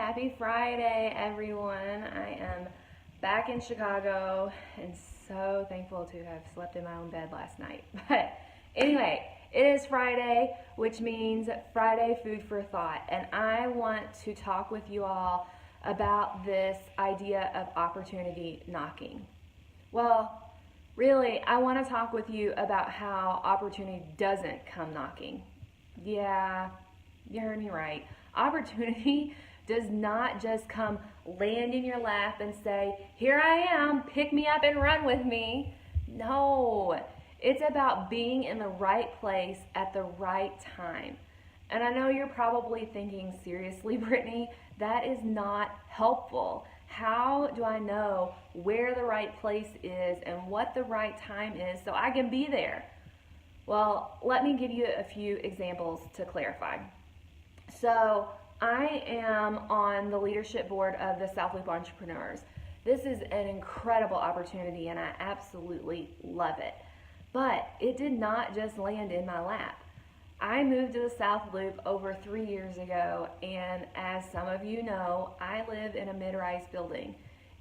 Happy Friday, everyone. I am back in Chicago and so thankful to have slept in my own bed last night. But anyway, it is Friday, which means Friday Food for Thought. And I want to talk with you all about this idea of opportunity knocking. Well, really, I want to talk with you about how opportunity doesn't come knocking. Yeah, you heard me right. Opportunity does not just come land in your lap and say, "Here I am, pick me up and run with me." No, it's about being in the right place at the right time. And I know you're probably thinking, seriously, Brittany, that is not helpful. How do I know where the right place is and what the right time is so I can be there? Well, let me give you a few examples to clarify. So, I am on the leadership board of the South Loop Entrepreneurs. This is an incredible opportunity and I absolutely love it. But it did not just land in my lap. I moved to the South Loop over 3 years ago, and as some of you know, I live in a mid-rise building.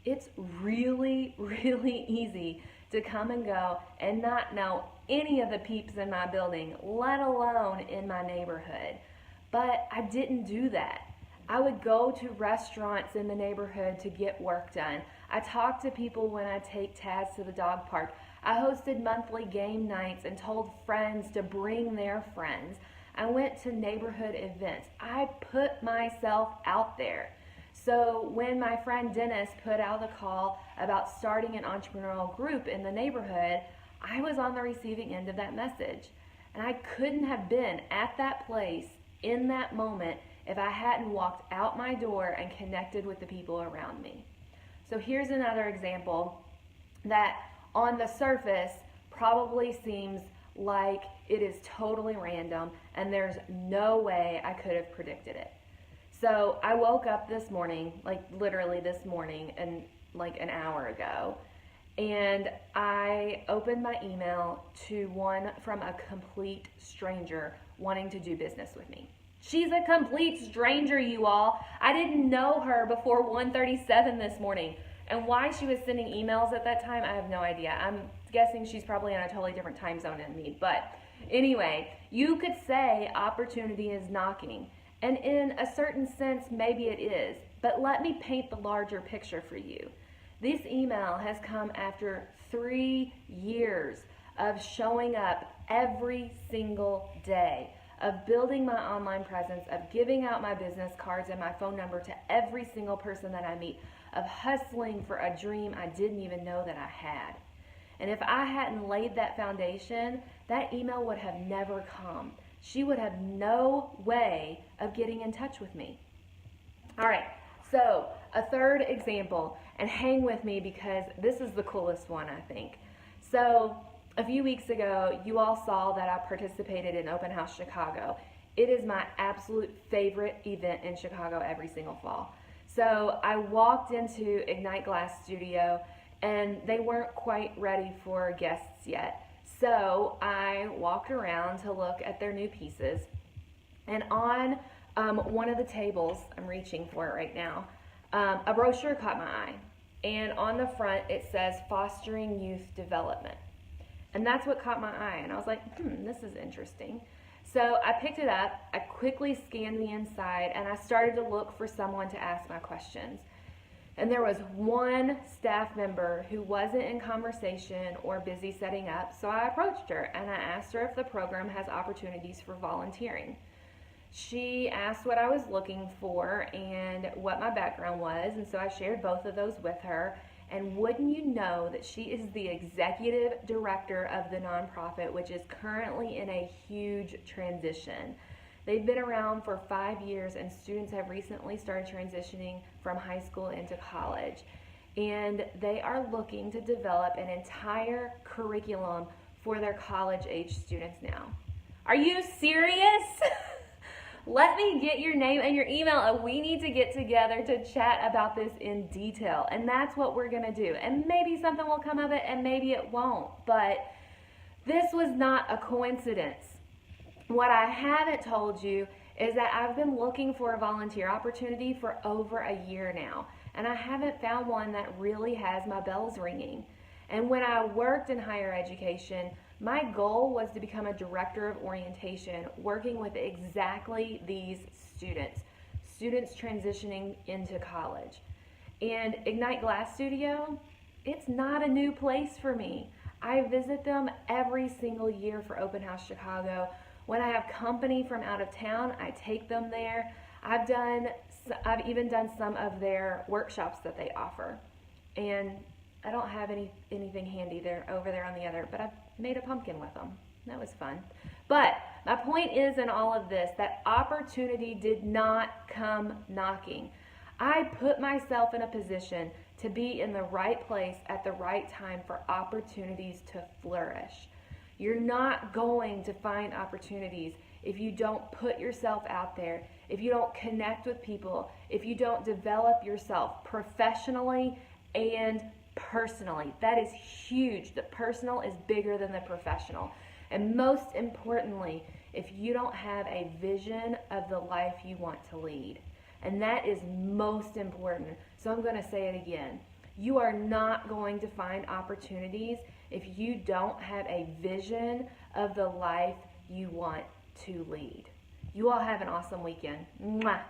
It's really, really easy to come and go and not know any of the peeps in my building, let alone in my neighborhood. But I didn't do that. I would go to restaurants in the neighborhood to get work done. I talked to people when I take Taz to the dog park. I hosted monthly game nights and told friends to bring their friends. I went to neighborhood events. I put myself out there. So when my friend Dennis put out a call about starting an entrepreneurial group in the neighborhood, I was on the receiving end of that message. And I couldn't have been at that place in that moment if I hadn't walked out my door and connected with the people around me. So here's another example that on the surface probably seems like it is totally random and there's no way I could have predicted it. So I woke up this morning, like literally this morning and like an hour ago, and I opened my email to one from a complete stranger wanting to do business with me. She's a complete stranger, you all. I didn't know her before 1:37 this morning. And why she was sending emails at that time, I have no idea. I'm guessing she's probably on a totally different time zone than me. But anyway, you could say opportunity is knocking. And in a certain sense, maybe it is. But let me paint the larger picture for you. This email has come after 3 years of showing up every single day, of building my online presence, of giving out my business cards and my phone number to every single person that I meet, of hustling for a dream I didn't even know that I had. And if I hadn't laid that foundation, that email would have never come. She would have no way of getting in touch with me. All right, so a third example, and hang with me because this is the coolest one, I think. So a few weeks ago, you all saw that I participated in Open House Chicago. It is my absolute favorite event in Chicago every single fall. So I walked into Ignite Glass Studio and they weren't quite ready for guests yet. So I walked around to look at their new pieces, and on one of the tables, I'm reaching for it right now, a brochure caught my eye. And on the front it says Fostering Youth Development. And that's what caught my eye. And I was like, this is interesting. So I picked it up, I quickly scanned the inside, and I started to look for someone to ask my questions. And there was one staff member who wasn't in conversation or busy setting up, so I approached her and I asked her if the program has opportunities for volunteering. She asked what I was looking for and what my background was, and so I shared both of those with her. And wouldn't you know that she is the executive director of the nonprofit, which is currently in a huge transition. They've been around for 5 years, and students have recently started transitioning from high school into college. And they are looking to develop an entire curriculum for their college-age students now. Are you serious? Let me get your name and your email, and we need to get together to chat about this in detail. And that's what we're going to do. And maybe something will come of it, and maybe it won't. But this was not a coincidence. What I haven't told you is that I've been looking for a volunteer opportunity for over a year now, and I haven't found one that really has my bells ringing. And when I worked in higher education, my goal was to become a director of orientation, working with exactly these students transitioning into college. And Ignite Glass Studio, it's not a new place for me. I visit them every single year for Open House Chicago. When I have company from out of town, I take them there. I've even done some of their workshops that they offer. And I don't have anything handy there over there on the other, but I've made a pumpkin with them. That was fun. But my point is in all of this that opportunity did not come knocking. I put myself in a position to be in the right place at the right time for opportunities to flourish. You're not going to find opportunities if you don't put yourself out there, if you don't connect with people, if you don't develop yourself professionally and personally. That is huge. The personal is bigger than the professional. And most importantly, if you don't have a vision of the life you want to lead. And that is most important. So I'm going to say it again. You are not going to find opportunities if you don't have a vision of the life you want to lead. You all have an awesome weekend. Mwah.